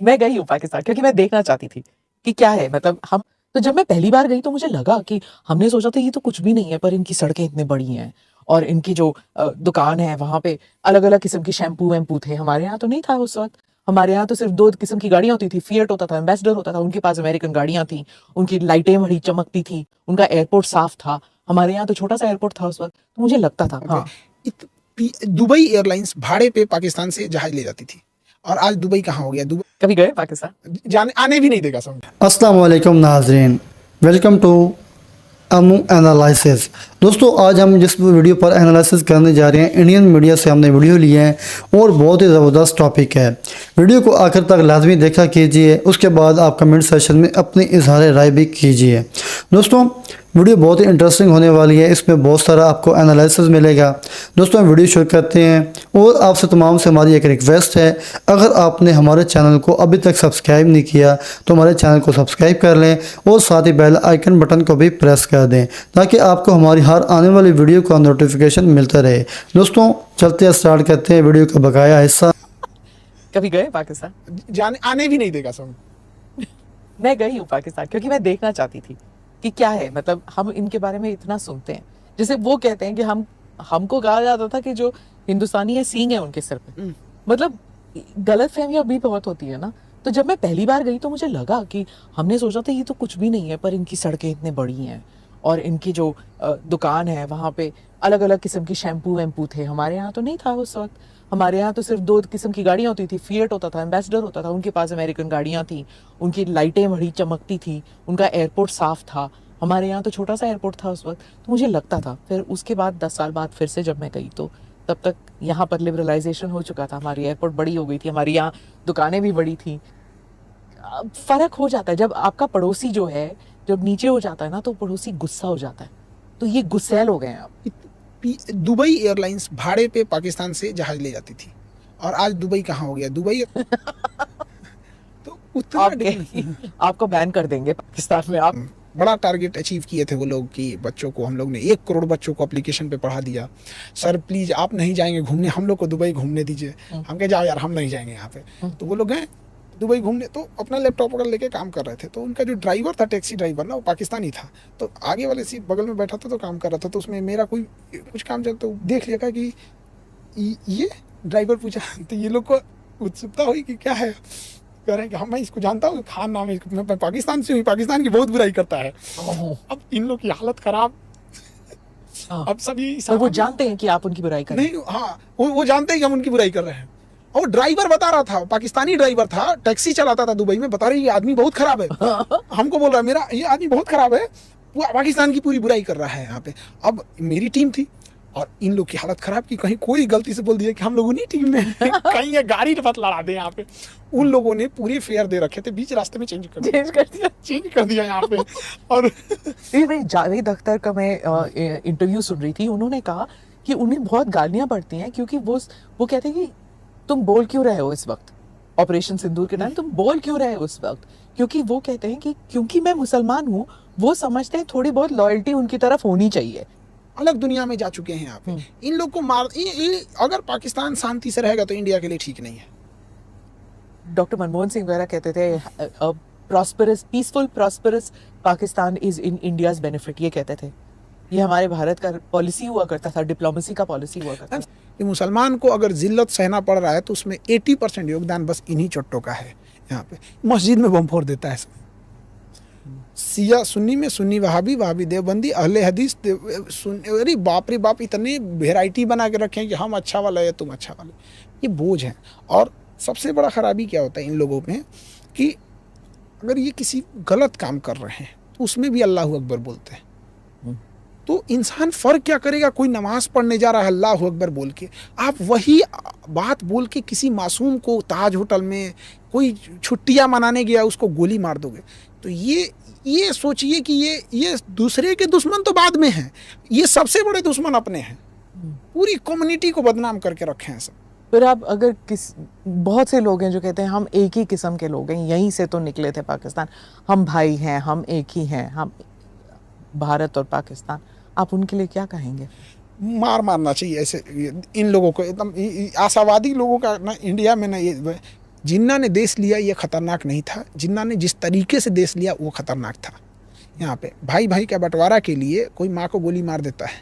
मैं गई हूँ पाकिस्तान क्योंकि मैं देखना चाहती थी कि क्या है, मतलब हम तो जब मैं पहली बार गई तो मुझे लगा कि हमने सोचा था ये तो कुछ भी नहीं है, पर इनकी सड़कें इतनी बड़ी हैं और इनकी जो दुकान है वहाँ पे अलग अलग किस्म की शैम्पू वैम्पू थे। हमारे यहाँ तो नहीं था उस वक्त। हमारे यहाँ तो सिर्फ दो किस्म की गाड़ियाँ होती थी, फिएट होता था, एम्बेसडर होता था। उनके पास अमेरिकन गाड़ियाँ थी, उनकी लाइटें बड़ी चमकती थी, उनका एयरपोर्ट साफ था। हमारे यहाँ तो छोटा सा एयरपोर्ट था उस वक्त, तो मुझे लगता था हाँ। दुबई एयरलाइंस भाड़े पे पाकिस्तान से जहाज ले जाती थी, और आज दुबई कहाँ हो गया? दुबई कभी गए पाकिस्तान? जाने आने भी नहीं देगा समझ। अस्सलाम वालेकुम नाज़रीन, वेलकम टू अमू एनालिसिस। दोस्तों, आज हम जिस वीडियो पर एनालिसिस करने जा रहे हैं, इंडियन मीडिया से हमने वीडियो लिए हैं और बहुत ही ज़बरदस्त टॉपिक है। वीडियो को आखिर तक लाजमी देखा कीजिए, उसके बाद आप कमेंट सेशन में अपनी इजहार राय भी कीजिए। दोस्तों, वीडियो बहुत ही इंटरेस्टिंग होने वाली है, इसमें बहुत सारा आपको एनालिसिस मिलेगा। दोस्तों, हम वीडियो शुरू करते हैं और आपसे तमाम से हमारी एक रिक्वेस्ट है, अगर आपने हमारे चैनल को अभी तक सब्सक्राइब नहीं किया तो हमारे चैनल को सब्सक्राइब कर लें और साथ ही बेल आइकन बटन को भी प्रेस कर दें ताकि आपको हमारी हर आने वाली वीडियो का नोटिफिकेशन मिलता रहे। दोस्तों, चलते हैं, स्टार्ट करते हैं वीडियो का बकाया हिस्सा। कभी गए पाकिस्तान? जाने आने भी नहीं देगा समझ। मैं गई हूँ पाकिस्तान क्योंकि मैं देखना चाहती थी कि क्या है, मतलब हम इनके बारे में इतना सुनते हैं। जैसे वो कहते हैं कि हमको कहा जाता था कि जो हिंदुस्तानी है सींग है उनके सिर पे। मतलब गलत फहमियां भी बहुत होती है ना। तो जब मैं पहली बार गई तो मुझे लगा कि हमने सोचा था ये तो कुछ भी नहीं है, पर इनकी सड़कें इतनी बड़ी हैं और इनकी जो दुकान है वहाँ पे अलग अलग किस्म की शैम्पू वैम्पू थे। हमारे यहाँ तो नहीं था उस वक्त। हमारे यहाँ तो सिर्फ दो किस्म की गाड़ियाँ होती थी, फिएट होता था, एम्बेसडर होता था। उनके पास अमेरिकन गाड़ियाँ थी, उनकी लाइटें बड़ी चमकती थी, उनका एयरपोर्ट साफ था। हमारे यहाँ तो छोटा सा एयरपोर्ट था उस वक्त, तो मुझे लगता था। फिर उसके बाद 10 साल बाद फिर से जब मैं गई तो तब तक यहाँ पर लिबरलाइजेशन हो चुका था, हमारी एयरपोर्ट बड़ी हो गई थी, हमारी यहाँ दुकानें भी बड़ी थी। फर्क हो जाता है जब आपका पड़ोसी जो है जब नीचे हो जाता है ना, तो पड़ोसी गुस्सा हो जाता है। तो ये गुस्सैल हो गए हैं आप। दुबई एयरलाइंस भाड़े पे पाकिस्तान से जहाज ले जाती थी, और आज दुबई कहाँ हो गया? दुबई तो उतना आपको बैन कर देंगे पाकिस्तान में। आप बड़ा टारगेट अचीव किए थे वो लोग कि बच्चों को, हम लोग ने 1 करोड़ बच्चों को एप्लीकेशन पे पढ़ा दिया। सर प्लीज आप नहीं जाएंगे घूमने, हम लोग को दुबई घूमने दीजिए। हम कहे जाओ यार, हम नहीं जाएंगे यहाँ पे। तो वो लोग गए दुबई घूमने, तो अपना लैपटॉप वगैरह लेके काम कर रहे थे। तो उनका जो ड्राइवर था, टैक्सी ड्राइवर ना, वो पाकिस्तानी था। तो आगे वाले सीट बगल में बैठा था तो काम कर रहा था। तो उसमें मेरा कोई कुछ काम चलता, तो देख लिया कि ये ड्राइवर पूछा तो ये लोग को उत्सुकता हुई कि क्या है। कह रहे हैं कि हाँ मैं इसको जानता हूँ, खान नाम है, मैं पाकिस्तान से हूँ, पाकिस्तान की बहुत बुराई करता है। अब इन लोग की हालत खराब। अब सब ये तो वो जानते हैं कि आप उनकी बुराई कर रहे हैं? नहीं, हाँ वो जानते हैं कि हम उनकी बुराई कर रहे हैं। और ड्राइवर बता रहा था, पाकिस्तानी ड्राइवर था, टैक्सी चलाता था दुबई में, बता रही ये आदमी बहुत खराब है। हमको बोल रहा है मेरा ये आदमी बहुत खराब है, वो पाकिस्तान की पूरी बुराई कर रहा है यहाँ पे। अब मेरी टीम थी और इन लोग की हालत खराब की, कहीं कोई गलती से बोल दिया कि हम लोगों ने टीम में कहीं ये गाड़ी मत लड़ा दे यहाँ पे। उन लोगों ने पूरे फेयर दे रखे थे, बीच रास्ते में चेंज कर दिया यहाँ पे। और जावेद अख्तर का मैं इंटरव्यू सुन रही थी, उन्होंने कहा कि उन्हें बहुत गालियां पड़ती हैं क्योंकि वो कहते हैं कि तुम बोल क्यों रहे हो इस वक्त, ऑपरेशन सिंदूर के टाइम तुम बोल क्यों रहे हो उस वक्त। क्योंकि वो कहते हैं कि क्योंकि मैं मुसलमान हूँ, वो समझते हैं थोड़ी बहुत लॉयल्टी उनकी तरफ होनी चाहिए। अलग दुनिया में जा चुके हैं यहाँ पे। इन लोग को मार, अगर पाकिस्तान शांति से रहेगा तो इंडिया के लिए ठीक नहीं है। डॉक्टर मनमोहन सिंह वगैरह कहते थे prosperous, peaceful prosperous Pakistan is in India's benefit, ये कहते थे। ये हमारे भारत का पॉलिसी हुआ करता था, डिप्लोमेसी का पॉलिसी हुआ करता था। कि मुसलमान को अगर जिल्लत सहना पड़ रहा है तो उसमें 80% योगदान बस इन्हीं चट्टों का है। यहाँ पे मस्जिद में बम फोड़ देता है सब। सिया सुन्नी में सुन्नी वहाबी, वहाबी देवबंदी, अहले हदीस, अरे बाप रे बाप, इतने वेराइटी बना के रखे हैं कि हम अच्छा वाला है तुम अच्छा वाला। ये बोझ है। और सबसे बड़ा खराबी क्या होता है इन लोगों में कि अगर ये किसी गलत काम कर रहे हैं तो उसमें भी अल्लाह अकबर बोलते हैं। तो इंसान फर्क क्या करेगा? कोई नमाज पढ़ने जा रहा है अल्लाह अकबर बोल के, आप वही बात बोल के किसी मासूम को ताज होटल में कोई छुट्टियां मनाने गया उसको गोली मार दोगे। तो ये सोचिए कि ये दूसरे के दुश्मन तो बाद में हैं, ये सबसे बड़े दुश्मन अपने हैं। पूरी कम्युनिटी को बदनाम करके रखे हैं सब। फिर आप अगर बहुत से लोग हैं जो कहते हैं हम एक ही किस्म के लोग हैं, यहीं से तो निकले थे पाकिस्तान, हम भाई हैं, हम एक ही हैं, हम भारत और पाकिस्तान, आप उनके लिए क्या कहेंगे? मारना चाहिए ऐसे इन लोगों को। एकदम आशावादी लोगों का ना इंडिया में ना, ये जिन्ना ने देश लिया ये खतरनाक नहीं था, जिन्ना ने जिस तरीके से देश लिया वो खतरनाक था। यहाँ पे भाई भाई का बंटवारा के लिए कोई माँ को गोली मार देता है,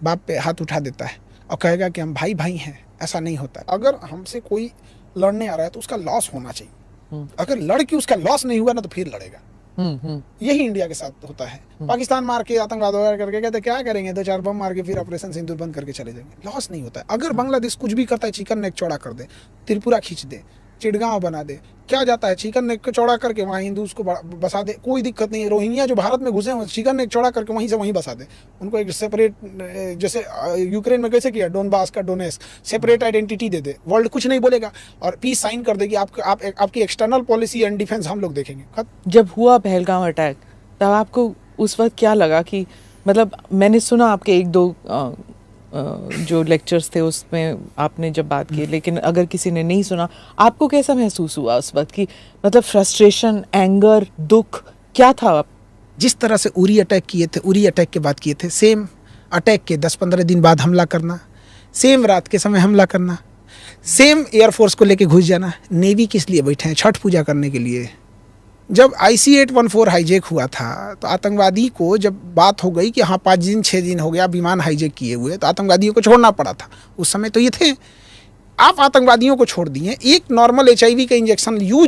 बाप पे हाथ उठा देता है और कहेगा कि हम भाई भाई हैं, ऐसा नहीं होता। अगर हमसे कोई लड़ने आ रहा है तो उसका लॉस होना चाहिए, अगर लड़ के उसका लॉस नहीं हुआ ना तो फिर लड़ेगा। यही इंडिया के साथ होता है। पाकिस्तान मार के आतंकवाद वगैरह करके कहते क्या करेंगे, 2-4 बम मार के फिर ऑपरेशन सिंदूर बंद करके चले जाएंगे, लॉस नहीं होता है। अगर बांग्लादेश कुछ भी करता है, चिकन नेक चौड़ा कर दे, त्रिपुरा खींच दे, चिड़गांव बना दे, क्या जाता है, चिकन नेक को चौड़ा करके वहाँ हिंदूज को बसा दे, कोई दिक्कत नहीं है। रोहिंग्या जो भारत में घुसे हैं चिकन नेक चौड़ा करके वहीं से वहीं बसा दे, उनको एक सेपरेट, जैसे यूक्रेन में कैसे किया डोनबास का डोनेस्क, सेपरेट आइडेंटिटी दे दे, वर्ल्ड कुछ नहीं बोलेगा और पीस साइन कर देगी। आपकी एक्सटर्नल पॉलिसी एंड डिफेंस हम लोग देखेंगे। जब हुआ पहलगाम अटैक तब आपको उस वक्त क्या लगा कि मतलब मैंने सुना आपके 1-2 जो लेक्चर्स थे उसमें आपने जब बात की, लेकिन अगर किसी ने नहीं सुना, आपको कैसा महसूस हुआ उस वक्त की, मतलब फ्रस्ट्रेशन, एंगर, दुख क्या था? जिस तरह से उरी अटैक किए थे, उरी अटैक के बाद किए थे, सेम अटैक के 10-15 दिन बाद हमला करना, सेम रात के समय हमला करना, सेम एयरफोर्स को लेके घुस जाना। नेवी किस लिए बैठे हैं? छठ पूजा करने के लिए। जब IC-814 हाईजैक हुआ था तो आतंकवादी को जब बात हो गई कि हाँ 5 दिन 6 दिन हो गया विमान हाईजैक किए हुए, तो आतंकवादियों को छोड़ना पड़ा था। उस समय तो ये थे, आप आतंकवादियों को छोड़ दिए, एक नॉर्मल HIV का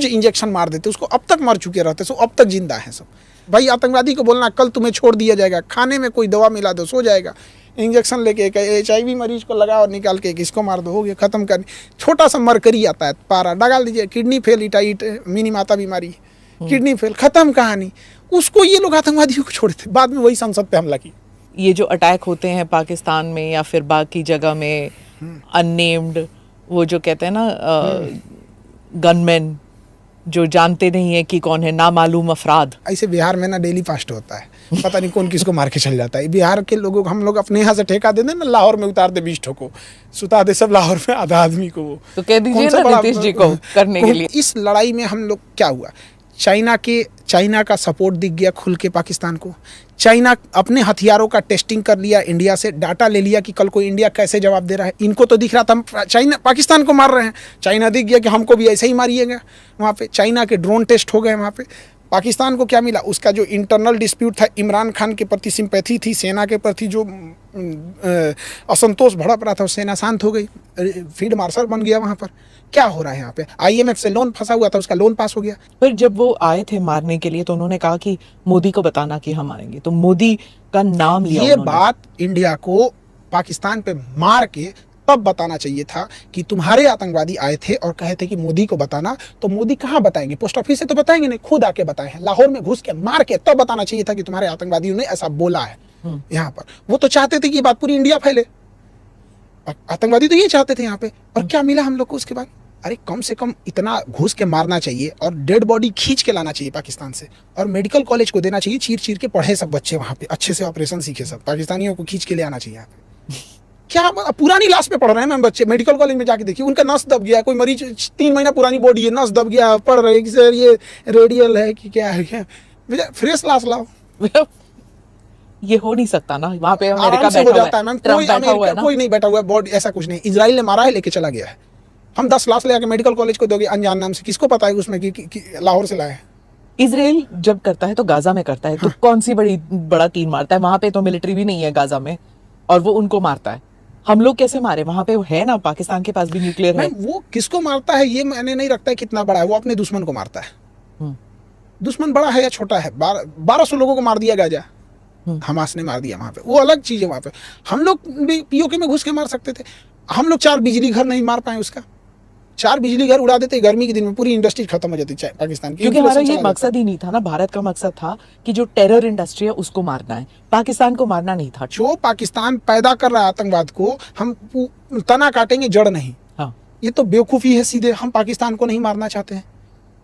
इंजेक्शन मार देते, उसको अब तक मर चुके रहते, सो अब तक जिंदा है सब। भाई आतंकवादी को बोलना कल तुम्हें छोड़ दिया जाएगा, खाने में कोई दवा मिला दो सो जाएगा, इंजेक्शन लेके HIV मरीज को लगा और निकाल के इसको मार दो, हो गया खत्म करनी। छोटा सा मरकरी आता है, पारा डाल दीजिए, किडनी फेल, इटाइट मिनी माता बीमारी, किडनी फेल, खत्म कहानी। उसको ये लोग आतंकवादियों को छोड़े थे, बाद में वही संसद पे हमला की। ये जो अटैक होते हैं पाकिस्तान में या फिर बाकी जगह में, अननेम्ड, वो जो कहते हैं ना गनमैन जो जानते नहीं है कि कौन है, नामालूम अफराद, ऐसे बिहार में ना डेली फास्ट होता है, पता नहीं कौन किसको मार के चल जाता है। बिहार के लोगों को हम लोग अपने यहाँ से ठेका दे दें ना, लाहौर में उतार दे 20 ठो, सुता दे सब लाहौर में आधा आदमी को। वो तो कह दीजिए ना नीतीश जी को करने के लिए। इस लड़ाई में हम लोग क्या हुआ, चाइना का सपोर्ट दिख गया खुल के पाकिस्तान को। चाइना अपने हथियारों का टेस्टिंग कर लिया, इंडिया से डाटा ले लिया कि कल को इंडिया कैसे जवाब दे रहा है। इनको तो दिख रहा था हम चाइना पाकिस्तान को मार रहे हैं, चाइना दिख गया कि हमको भी ऐसे ही मारिएगा। वहाँ पे चाइना के ड्रोन टेस्ट हो गए। वहाँ पे पाकिस्तान को क्या मिला, उसका जो इंटरनल डिस्प्यूट था, इमरान खान के प्रति सिंपैथी थी, सेना के प्रति जो असंतोष भड़क रहा था, सेना शांत हो गई, फील्ड मार्शल बन गया। वहाँ पर क्या हो रहा है, यहाँ पे IMF से लोन फंसा हुआ था, उसका लोन पास हो गया। फिर जब वो आए थे मारने के लिए तो उन्होंने कहा कि मोदी को बताना कि हम आएंगे, तो मोदी का नाम लिया। ये बात इंडिया को पाकिस्तान पे मार के तब बताना चाहिए था कि तुम्हारे आतंकवादी आए थे और कहे थे कि मोदी को बताना, तो मोदी कहाँ बताएंगे, पोस्ट ऑफिस से तो बताएंगे नहीं, खुद आके बताए हैं, लाहौर में घुस के मार के तब बताना चाहिए था कि तुम्हारे आतंकवादियों ने ऐसा बोला है। यहाँ पर वो तो चाहते थे कि ये बात पूरी इंडिया फैले, आतंकवादी तो ये चाहते थे यहाँ पे। और क्या मिला हम लोग को उसके बाद, अरे कम से कम इतना घुस के मारना चाहिए और डेड बॉडी खींच के लाना चाहिए पाकिस्तान से, और मेडिकल कॉलेज को देना चाहिए, चीर चीर के पढ़े सब बच्चे वहाँ पे, अच्छे से ऑपरेशन सीखे सब, पाकिस्तानियों को खींच के ले आना चाहिए यहाँ पे। क्या पुरानी लाश पे पढ़ रहे हैं मैम बच्चे, मेडिकल कॉलेज में जाके देखिए, उनका नस दब गया, कोई मरीज 3 महीना पुरानी बॉडी है, नस दब गया, पढ़ रहे हैं कि सर ये रेडियल है कि क्या है, क्या फ्रेश लाश लाओ। ये हो नहीं सकता ना, वहाँ पे अमेरिका बैठा हुआ है मैम, कोई नहीं बैठा हुआ है, बॉडी ऐसा कुछ नहीं, इजराइल ने मारा है, लेके चला गया है। हम 10 लाख ले आके मेडिकल कॉलेज को दोगे अनजान नाम से, किसको पता है उसमें कि लाहौर से लाया है। इजराइल जब करता है तो गाजा में करता है, तो कौन सी बड़ा तीर मारता है, वहां पे तो मिलिट्री भी नहीं है गाजा में, और वो उनको मारता है। हम लोग कैसे मारे, वहां पे है ना, पाकिस्तान के पास भी न्यूक्लियर है। वो किसको मारता है ये मैंने नहीं रखता है कितना बड़ा है, वो अपने दुश्मन को मारता है। दुश्मन बड़ा है या छोटा है, 1200 लोगों को मार दिया गाजा, हमास ने मार दिया वहां पे, वो अलग चीज है। वहां पे हम लोग भी POK में घुस के मार सकते थे, हम लोग 4 बिजली घर नहीं मार पाए उसका, 4 बिजली घर उड़ा देते, गर्मी के दिन में पूरी इंडस्ट्री खत्म हो जाती है पाकिस्तान की। क्योंकि हमारा ये मकसद ही नहीं था ना, भारत का मकसद था कि जो टेरर इंडस्ट्री है उसको मारना है, पाकिस्तान को मारना नहीं था। जो पाकिस्तान पैदा कर रहा है आतंकवाद को, हम तना काटेंगे, जड़ नहीं। हाँ। ये तो बेवकूफ़ी है सीधे, हम पाकिस्तान को नहीं मारना चाहते हैं,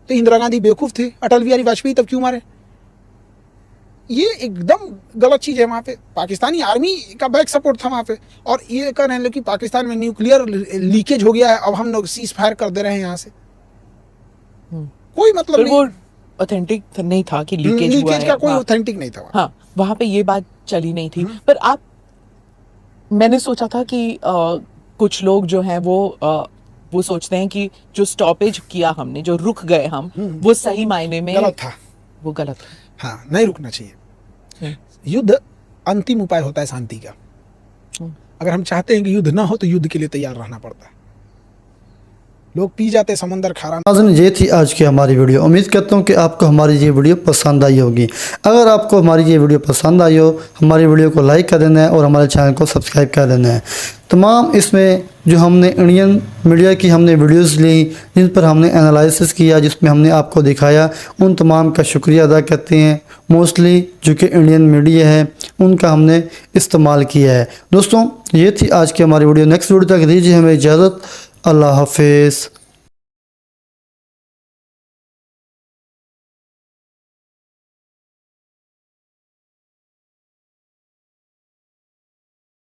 तो इंदिरा गांधी बेवकूफ़ थे, अटल बिहारी वाजपेयी तब क्यों मारे, ये एकदम गलत चीज़ है। वहाँ पे पाकिस्तानी आर्मी का बैक सपोर्ट था वहाँ पे, और ये कह रहे हैं कि पाकिस्तान में न्यूक्लियर लीकेज हो गया है, अब हम लोग सीज फायर कर दे रहे हैं यहाँ से, कोई मतलब नहीं। वो ऑथेंटिक नहीं था कि लीकेज हुआ है, का कोई ऑथेंटिक नहीं था। हाँ, वहाँ पे ये बात चली नहीं थी। पर मैंने सोचा था कि कुछ लोग जो हैं वो वो सोचते हैं कि जो स्टॉपेज किया हमने, जो रुक गए हम, वो सही मायने में गलत था। वो गलत है। हाँ, नहीं रुकना चाहिए। युद्ध अंतिम उपाय होता है शांति का। अगर हम चाहते हैं कि युद्ध ना हो तो युद्ध के लिए तैयार रहना पड़ता है। लोग पी जाते समंदर खारा। नाज़रीन, ये थी आज की हमारी वीडियो। उम्मीद करता हूँ कि आपको हमारी ये वीडियो पसंद आई होगी। अगर आपको हमारी ये वीडियो पसंद आई हो, हमारी वीडियो को लाइक कर देना है और हमारे चैनल को सब्सक्राइब कर देना है। तमाम इसमें जो हमने इंडियन मीडिया की हमने वीडियोस ली, जिन पर हमने एनालिसिस किया, जिसमें हमने आपको दिखाया, उन तमाम का शुक्रिया अदा करते हैं। मोस्टली जो कि इंडियन मीडिया है उनका हमने इस्तेमाल किया है। दोस्तों, ये थी आज की हमारी वीडियो। नेक्स्ट वीडियो तक दीजिए हमें इजाज़त। अल्लाह हाफिज़।